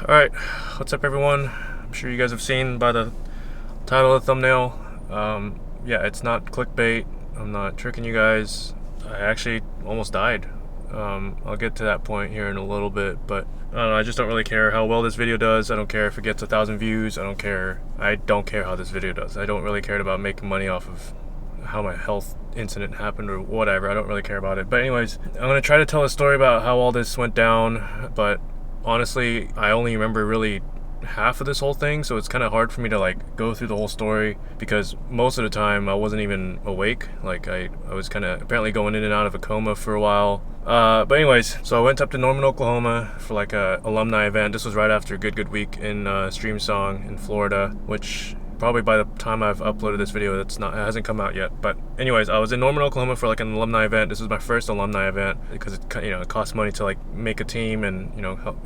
Alright, what's up everyone? I'm sure you guys have seen by the title of the thumbnail. Yeah, it's not clickbait. I'm not tricking you guys. I actually almost died. I'll get to that point here in a little bit, but I don't know, I just don't really care how well this video does. I don't care if it gets 1,000 views. I don't care how this video does. I don't really care about making money off of how my health incident happened or whatever. I don't really care about it. But anyways, I'm gonna try to tell a story about how all this went down, but honestly, I only remember really half of this whole thing, so it's kind of hard for me to like go through the whole story because most of the time I wasn't even awake. Like I was kind of apparently going in and out of a coma for a while. But anyways, so I went up to Norman, Oklahoma for like a alumni event. This was right after Good Week in Stream Song in Florida, which probably by the time I've uploaded this video, it hasn't come out yet. But anyways, I was in Norman, Oklahoma for like an alumni event. This was my first alumni event because it costs money to like make a team and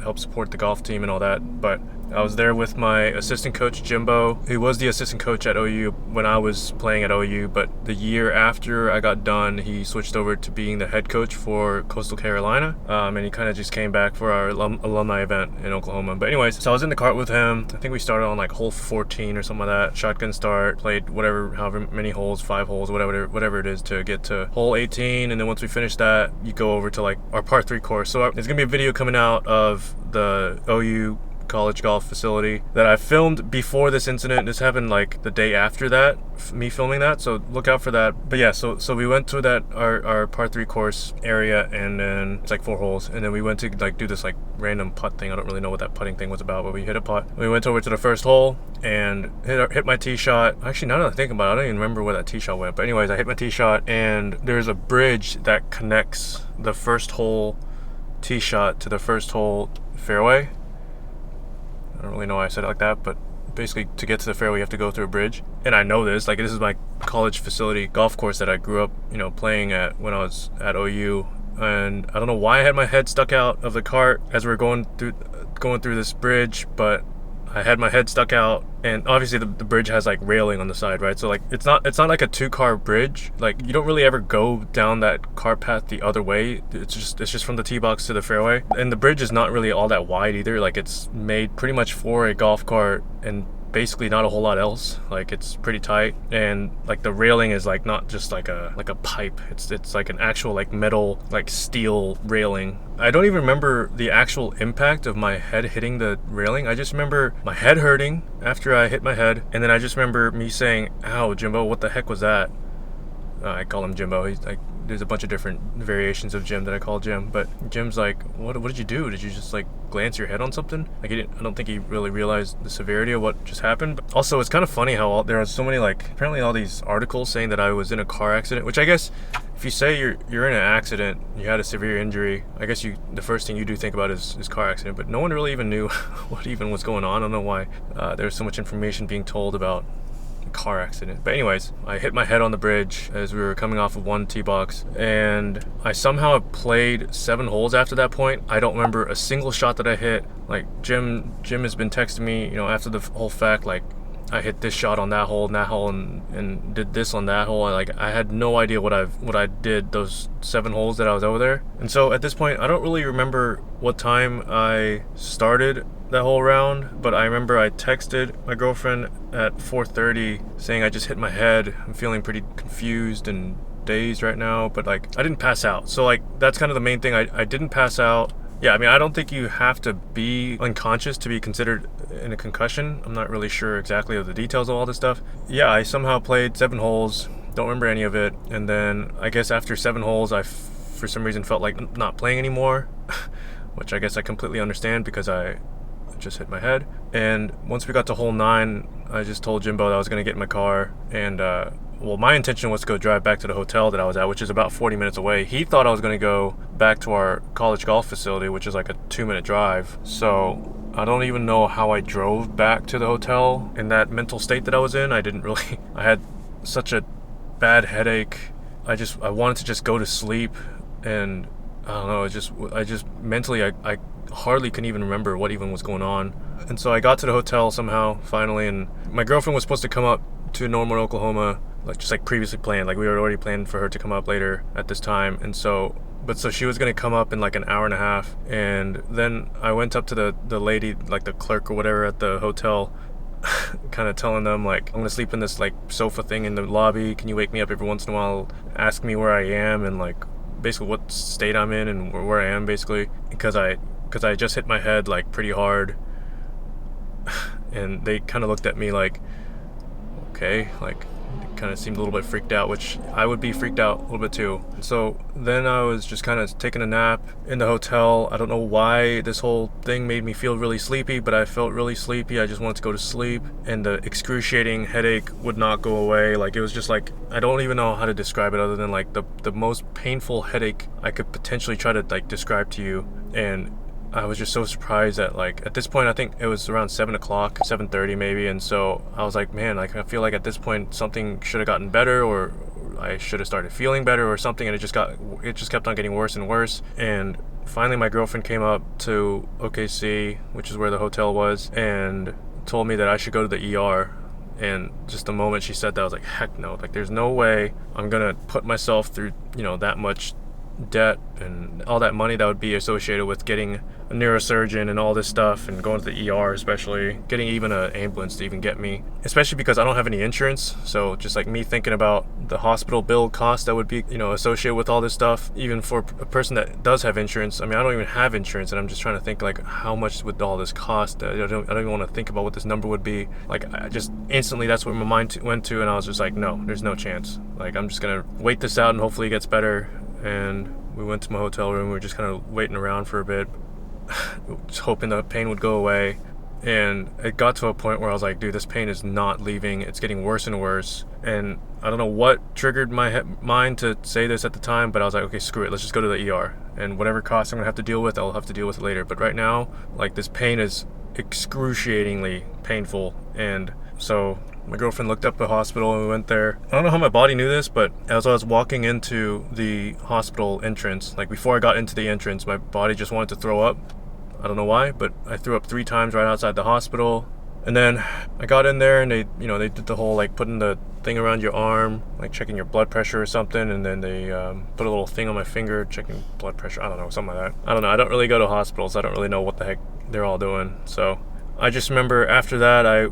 help support the golf team and all that. But I was there with my assistant coach Jimbo, who was the assistant coach at OU when I was playing at OU, but the year after I got done, he switched over to being the head coach for Coastal Carolina, and he kind of just came back for our alumni event in Oklahoma. But anyways, so I was in the cart with him. I think we started on like hole 14 or something like that. Shotgun start, played however many holes, 5 holes, whatever it is to get to hole 18, and then once we finish that, you go over to like our par 3 course. So there's gonna be a video coming out of the OU college golf facility that I filmed before this incident. This happened like the day after that, me filming that, so look out for that. But yeah, so we went to that our par 3 course area, and then it's like 4 holes, and then we went to like do this like random putt thing. I don't really know what that putting thing was about, but we hit a putt. We went over to the first hole and hit my tee shot. Actually, now that I think about it, I don't even remember where that tee shot went, but anyways, I hit my tee shot, and there's a bridge that connects the first hole tee shot to the first hole fairway. I don't really know why I said it like that, but basically to get to the fairway you have to go through a bridge. And I know this, like this is my college facility golf course that I grew up, playing at when I was at OU. And I don't know why I had my head stuck out of the cart as we were going through this bridge, but I had my head stuck out, and obviously the bridge has like railing on the side, right? So like it's not like a 2-car bridge. Like you don't really ever go down that cart path the other way. It's just from the tee box to the fairway, and the bridge is not really all that wide either. Like it's made pretty much for a golf cart and basically not a whole lot else. Like it's pretty tight, and like the railing is like not just like a pipe. It's like an actual like metal, like steel railing. I don't even remember the actual impact of my head hitting the railing. I just remember my head hurting after I hit my head, and then I just remember me saying, "Ow, Jimbo, what the heck was that?" I call him Jimbo. He's like, there's a bunch of different variations of Jim that I call Jim, but Jim's like, what did you do? Did you just like glance your head on something? Like I don't think he really realized the severity of what just happened. But also, it's kind of funny how there are so many apparently all these articles saying that I was in a car accident, which I guess if you say you're in an accident, you had a severe injury, I guess the first thing you do think about is car accident, but no one really even knew what even was going on. I don't know why there was so much information being told about car accident. But anyways, I hit my head on the bridge as we were coming off of one tee box, and I somehow played 7 holes after that point. I don't remember a single shot that I hit. Like Jim has been texting me, after the whole fact, like I hit this shot on that hole and did this on that hole. Like I had no idea what I did those 7 holes that I was over there. And so at this point, I don't really remember what time I started that whole round, but I remember I texted my girlfriend at 4:30 saying I just hit my head. I'm feeling pretty confused and dazed right now, but like I didn't pass out. So like that's kind of the main thing. I didn't pass out. Yeah, I mean, I don't think you have to be unconscious to be considered in a concussion. I'm not really sure exactly of the details of all this stuff. Yeah, I somehow played 7 holes, don't remember any of it, and then I guess after 7 holes I for some reason felt like not playing anymore, which I guess I completely understand because I just hit my head. And once we got to hole 9, I just told Jimbo that I was going to get in my car, and well, my intention was to go drive back to the hotel that I was at, which is about 40 minutes away. He thought I was going to go back to our college golf facility, which is like a 2-minute drive. So I don't even know how I drove back to the hotel in that mental state that I was in. I had such a bad headache. I wanted to just go to sleep, and I don't know, I just mentally, I hardly can even remember what even was going on. And so I got to the hotel somehow, finally, and my girlfriend was supposed to come up to Norman, Oklahoma, like previously planned. Like we were already planned for her to come up later at this time. And so But so she was gonna come up in like an hour and a half, and then I went up to the lady, like the clerk or whatever at the hotel, kind of telling them like, I'm gonna sleep in this like sofa thing in the lobby. Can you wake me up every once in a while, ask me where I am and like basically what state I'm in and where I am basically, because I just hit my head like pretty hard. And they kind of looked at me like, okay, like kind of seemed a little bit freaked out, which I would be freaked out a little bit too. So then I was just kind of taking a nap in the hotel. I don't know why this whole thing made me feel really sleepy, but I felt really sleepy. I just wanted to go to sleep, and the excruciating headache would not go away. Like it was just like, I don't even know how to describe it other than like the most painful headache I could potentially try to like describe to you. And I was just so surprised that like at this point, I think it was around 7 o'clock, 7:30 maybe, and so I was like, man, like I feel like at this point something should have gotten better, or I should have started feeling better or something, and it just kept on getting worse and worse. And finally my girlfriend came up to OKC, which is where the hotel was, and told me that I should go to the ER. And just the moment she said that, I was like, heck no, like there's no way I'm gonna put myself through, you know, that much debt and all that money that would be associated with getting a neurosurgeon and all this stuff, and going to the ER, especially getting even an ambulance to even get me, especially because I don't have any insurance. So just like me thinking about the hospital bill cost that would be, you know, associated with all this stuff, even for a person that does have insurance. I mean, I don't even have insurance, and I'm just trying to think like, how much would all this cost? I don't even want to think about what this number would be. Like I just instantly, that's what my mind went to, and I was just like, no, there's no chance. Like I'm just gonna wait this out and hopefully it gets better. And we went to my hotel room. We were just kind of waiting around for a bit, just hoping the pain would go away. And it got to a point where I was like, dude, this pain is not leaving. It's getting worse and worse. And I don't know what triggered my mind to say this at the time, but I was like, okay, screw it. Let's just go to the ER. And whatever costs I'm going to have to deal with, I'll have to deal with it later. But right now, like this pain is excruciatingly painful. And so my girlfriend looked up the hospital and we went there. I don't know how my body knew this, but as I was walking into the hospital entrance, like before I got into the entrance, my body just wanted to throw up. I don't know why, but I threw up 3 times right outside the hospital. And then I got in there and they did the whole like putting the thing around your arm, like checking your blood pressure or something. And then they put a little thing on my finger, checking blood pressure. I don't know, something like that. I don't know. I don't really go to hospitals. I don't really know what the heck they're all doing. So I just remember after that, I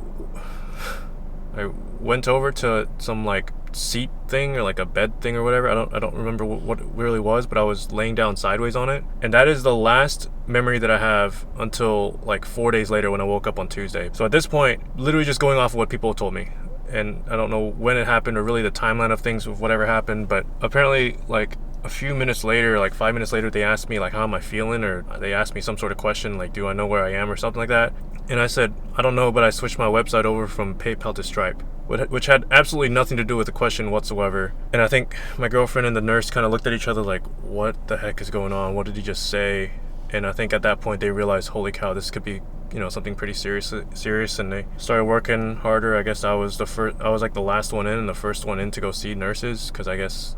went over to some like seat thing or like a bed thing or whatever. I don't remember what it really was, but I was laying down sideways on it. And that is the last memory that I have until like 4 days later when I woke up on Tuesday. So at this point, literally just going off of what people told me. And I don't know when it happened or really the timeline of things of whatever happened, but apparently like a few minutes later, like 5 minutes later, they asked me like, how am I feeling? Or they asked me some sort of question like, do I know where I am or something like that? And I said, I don't know, but I switched my website over from PayPal to Stripe, which had absolutely nothing to do with the question whatsoever. And I think my girlfriend and the nurse kind of looked at each other like, what the heck is going on? What did he just say? And I think at that point they realized, holy cow, this could be, you know, something pretty serious, and they started working harder. I guess I was like the last one in and the first one in to go see nurses, because I guess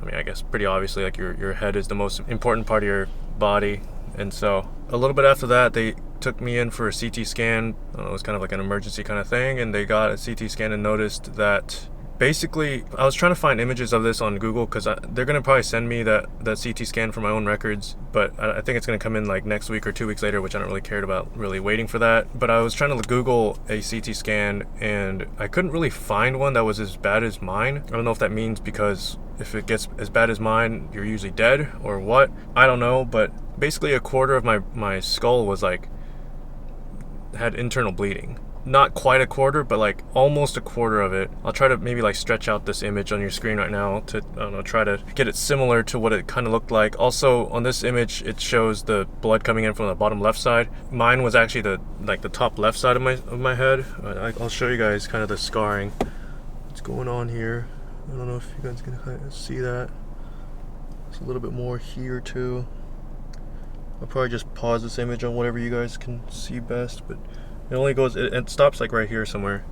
pretty obviously like your head is the most important part of your body. And so a little bit after that, they took me in for a CT scan. I don't know, it was kind of like an emergency kind of thing, and they got a CT scan and noticed that basically, I was trying to find images of this on Google because they're going to probably send me that CT scan for my own records, but I think it's going to come in like next week or 2 weeks later, which I don't really care about really waiting for that. But I was trying to Google a CT scan and I couldn't really find one that was as bad as mine. I don't know if that means because if it gets as bad as mine, you're usually dead or what. I don't know, but basically a quarter of my skull was like, had internal bleeding. Not quite a quarter, but like almost a quarter of it. I'll try to maybe like stretch out this image on your screen right now to, I don't know, try to get it similar to what it kind of looked like. Also on this image, it shows the blood coming in from the bottom left side. Mine was actually the top left side of my head. I'll show you guys kind of the scarring. What's going on here? I don't know if you guys can kind of see that. It's a little bit more here too. I'll probably just pause this image on whatever you guys can see best, but it only goes, it stops like right here somewhere.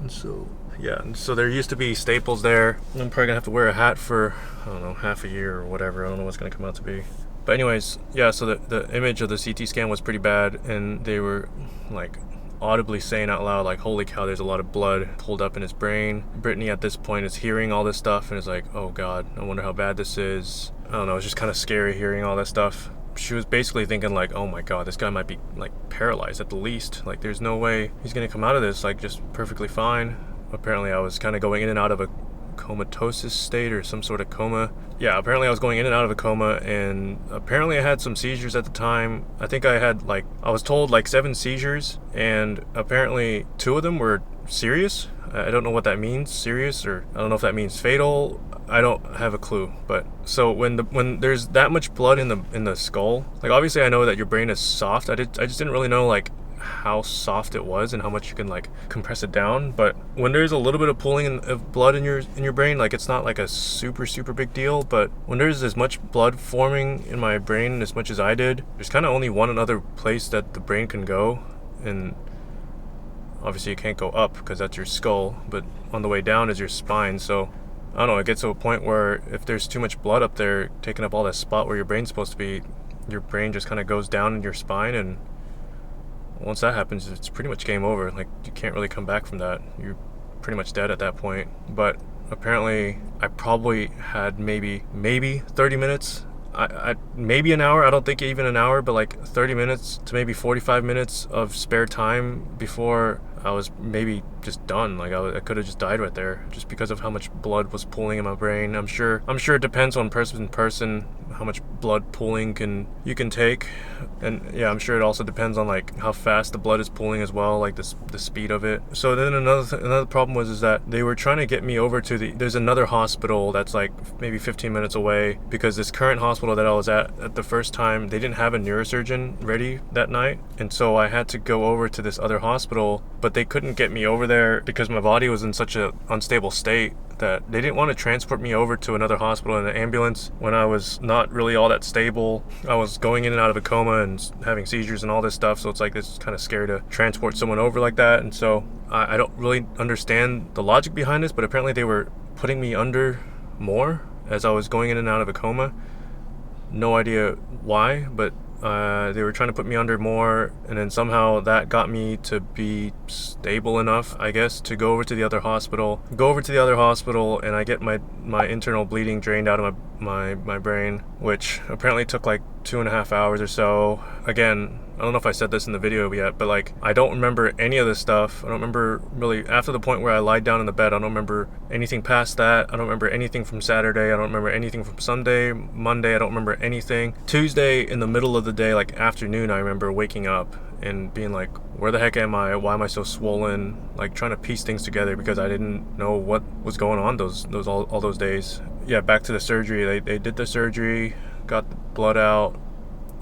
And so, yeah, and so there used to be staples there. I'm probably gonna have to wear a hat for, I don't know, half a year or whatever. I don't know what's gonna come out to be. But anyways, yeah, so the image of the CT scan was pretty bad, and they were like audibly saying out loud like, holy cow, there's a lot of blood pulled up in his brain. Brittany at this point is hearing all this stuff and is like, oh god, I wonder how bad this is. I don't know, it's just kind of scary hearing all that stuff. She was basically thinking like, oh my god, this guy might be like paralyzed at the least. Like there's no way he's gonna come out of this like just perfectly fine. Apparently I was kind of going in and out of a comatosis state or some sort of coma. Yeah, apparently I was going in and out of a coma, and apparently I had some seizures at the time. I think I had like, I was told like 7 seizures, and apparently 2 of them were serious. I don't know what that means, serious, or I don't know if that means fatal. I don't have a clue. But so when there's that much blood in the skull, like obviously I know that your brain is soft. I just didn't really know like how soft it was and how much you can like compress it down. But when there's a little bit of pooling of blood in your brain, like it's not like a super big deal. But when there's as much blood forming in my brain as much as I did, there's kind of only one other place that the brain can go, and obviously you can't go up because that's your skull, but on the way down is your spine. So I don't know, it gets to a point where if there's too much blood up there taking up all that spot where your brain's supposed to be, your brain just kind of goes down in your spine, and once that happens, it's pretty much game over. Like you can't really come back from that. You're pretty much dead at that point. But apparently I probably had maybe 30 minutes, I maybe an hour. I don't think even an hour, but like 30 minutes to maybe 45 minutes of spare time before I was maybe just done. Like I could have just died right there, just because of how much blood was pooling in my brain. I'm sure it depends on person to person how much blood pooling you can take, and yeah, I'm sure it also depends on like how fast the blood is pooling as well, like the speed of it. So then another problem was that they were trying to get me over to there's another hospital that's like maybe 15 minutes away, because this current hospital that I was at the first time, they didn't have a neurosurgeon ready that night, and so I had to go over to this other hospital, but they couldn't get me over there because my body was in such an unstable state that they didn't want to transport me over to another hospital in an ambulance when I was not really all that stable. I was going in and out of a coma and having seizures and all this stuff, so it's like it's kind of scary to transport someone over like that. And so I don't really understand the logic behind this, but apparently they were putting me under more as I was going in and out of a coma. No idea why, but they were trying to put me under more, and then somehow that got me to be stable enough, I guess, to go over to the other hospital. And I get my internal bleeding drained out of my brain, which apparently took like 2.5 hours or so. Again, I don't know if I said this in the video yet, but like I don't remember any of this stuff. I don't remember really after the point where I lied down in the bed. I don't remember anything past that. I don't remember anything from Saturday. I don't remember anything from Sunday, Monday. I don't remember anything. Tuesday in the middle of the day, like afternoon, I remember waking up and being like, where the heck am I? Why am I so swollen? Like trying to piece things together because I didn't know what was going on all those days. Yeah, back to the surgery. They did the surgery, got the blood out.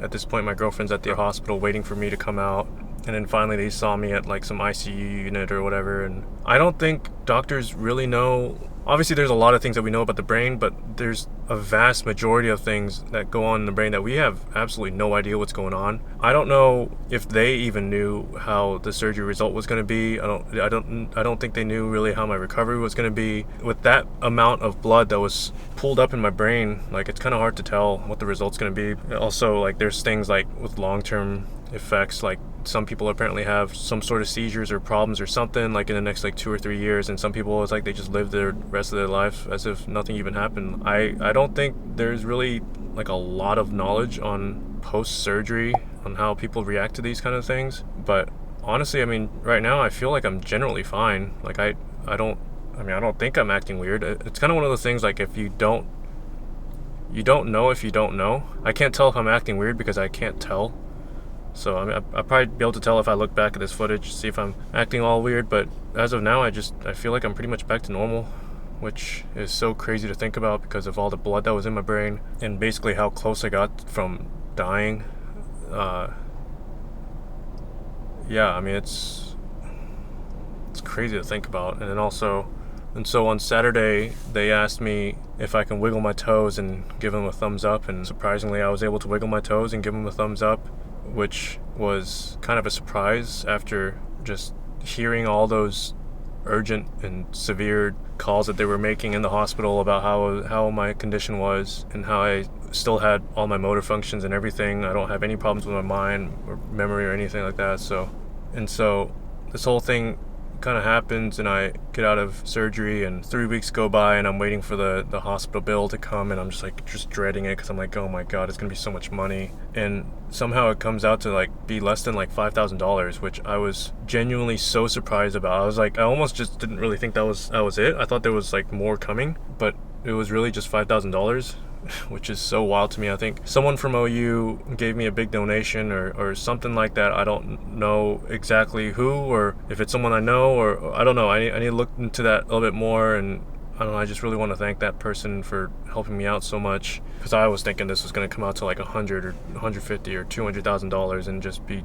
At this point, my girlfriend's at the hospital waiting for me to come out. And then finally they saw me at like some ICU unit or whatever. And I don't think doctors really know. Obviously there's a lot of things that we know about the brain, but there's a vast majority of things that go on in the brain that we have absolutely no idea what's going on. I don't know if they even knew how the surgery result was going to be. I don't think they knew really how my recovery was going to be. With that amount of blood that was pulled up in my brain, like it's kind of hard to tell what the result's going to be. Also, like there's things like with long-term effects, like some people apparently have some sort of seizures or problems or something like in the next like 2 or 3 years, and some people it's like they just live their rest of their life as if nothing even happened. I don't think there's really like a lot of knowledge on post-surgery on how people react to these kind of things, but honestly, I mean, right now I feel like I'm generally fine. Like I don't think I'm acting weird. It's kind of one of those things like if you don't know if you don't know. I can't tell if I'm acting weird because I can't tell. So I mean, I'll probably be able to tell if I look back at this footage, see if I'm acting all weird, but as of now, I feel like I'm pretty much back to normal, which is so crazy to think about because of all the blood that was in my brain and basically how close I got from dying. Yeah, I mean, it's crazy to think about. And so on Saturday, they asked me if I can wiggle my toes and give them a thumbs up, and surprisingly, I was able to wiggle my toes and give them a thumbs up, which was kind of a surprise after just hearing all those urgent and severe calls that they were making in the hospital about how my condition was and how I still had all my motor functions and everything. I don't have any problems with my mind or memory or anything like that. So this whole thing kind of happens and I get out of surgery and 3 weeks go by and I'm waiting for the hospital bill to come, and I'm just dreading it because I'm like, oh my god, it's gonna be so much money. And somehow it comes out to like be less than like $5,000, which I was genuinely so surprised about. I was like, I almost just didn't really think that was it. I thought there was like more coming, but it was really just $5,000, which is so wild to me. I think someone from OU gave me a big donation or something like that. I don't know exactly who, or if it's someone I know, or I don't know. I need to look into that a little bit more, and I don't know, I just really want to thank that person for helping me out so much, because I was thinking this was going to come out to like $100 or $150 or $200,000 and just be,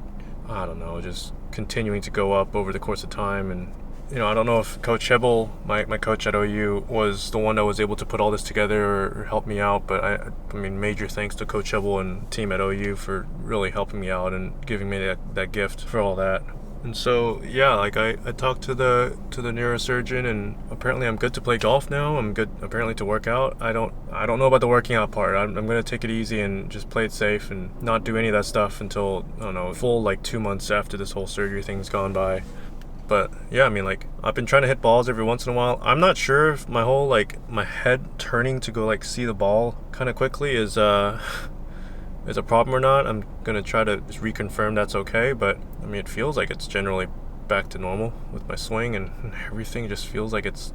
I don't know, just continuing to go up over the course of time. And you know, I don't know if Coach Hebel, my coach at OU, was the one that was able to put all this together or help me out, but I mean, major thanks to Coach Hebel and team at OU for really helping me out and giving me that gift for all that. And so yeah, like I talked to the neurosurgeon, and apparently I'm good to play golf now. I'm good apparently to work out. I don't know about the working out part. I'm gonna take it easy and just play it safe and not do any of that stuff until, I don't know, full like 2 months after this whole surgery thing's gone by. But yeah, I mean, like, I've been trying to hit balls every once in a while. I'm not sure if my whole like my head turning to go like see the ball kind of quickly is a problem or not. I'm gonna try to just reconfirm that's okay, but I mean, it feels like it's generally back to normal with my swing, and everything just feels like it's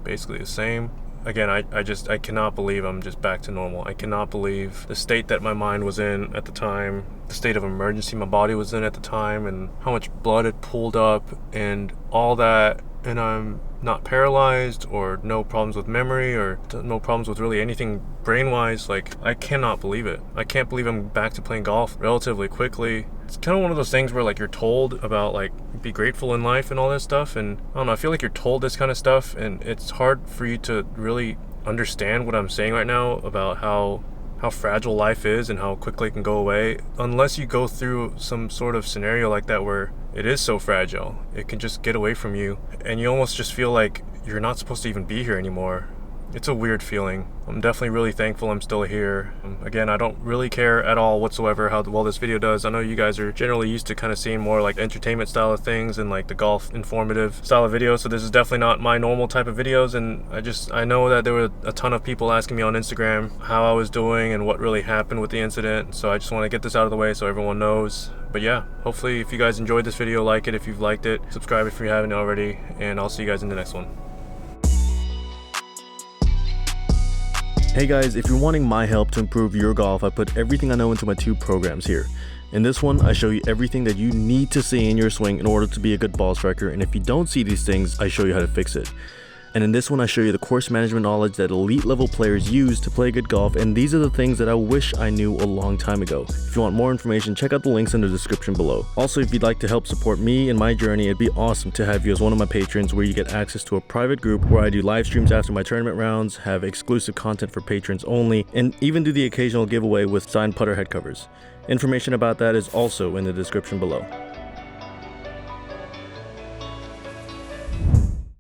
basically the same. Again, I cannot believe I'm just back to normal. I cannot believe the state that my mind was in at the time, the state of emergency my body was in at the time, and how much blood it pulled up and all that. And I'm not paralyzed, or no problems with memory, or no problems with really anything brain-wise. Like, I cannot believe it. I can't believe I'm back to playing golf relatively quickly. It's kind of one of those things where like you're told about like be grateful in life and all that stuff, and I don't know, I feel like you're told this kind of stuff, and it's hard for you to really understand what I'm saying right now about how fragile life is and how quickly it can go away, unless you go through some sort of scenario like that where it is so fragile, it can just get away from you, and you almost just feel like you're not supposed to even be here anymore. It's a weird feeling. I'm definitely really thankful I'm still here. Again, I don't really care at all whatsoever how well this video does. I know you guys are generally used to kind of seeing more like entertainment style of things and like the golf informative style of videos, so this is definitely not my normal type of videos. And I know that there were a ton of people asking me on Instagram how I was doing and what really happened with the incident, so I just want to get this out of the way so everyone knows. But yeah, hopefully if you guys enjoyed this video, like it if you've liked it, subscribe if you haven't already, and I'll see you guys in the next one. Hey guys, if you're wanting my help to improve your golf, I put everything I know into my 2 programs here. In this one, I show you everything that you need to see in your swing in order to be a good ball striker, and if you don't see these things, I show you how to fix it. And in this one, I show you the course management knowledge that elite level players use to play good golf, and these are the things that I wish I knew a long time ago. If you want more information, check out the links in the description below. Also, if you'd like to help support me in my journey, it'd be awesome to have you as one of my patrons, where you get access to a private group where I do live streams after my tournament rounds, have exclusive content for patrons only, and even do the occasional giveaway with signed putter head covers. Information about that is also in the description below.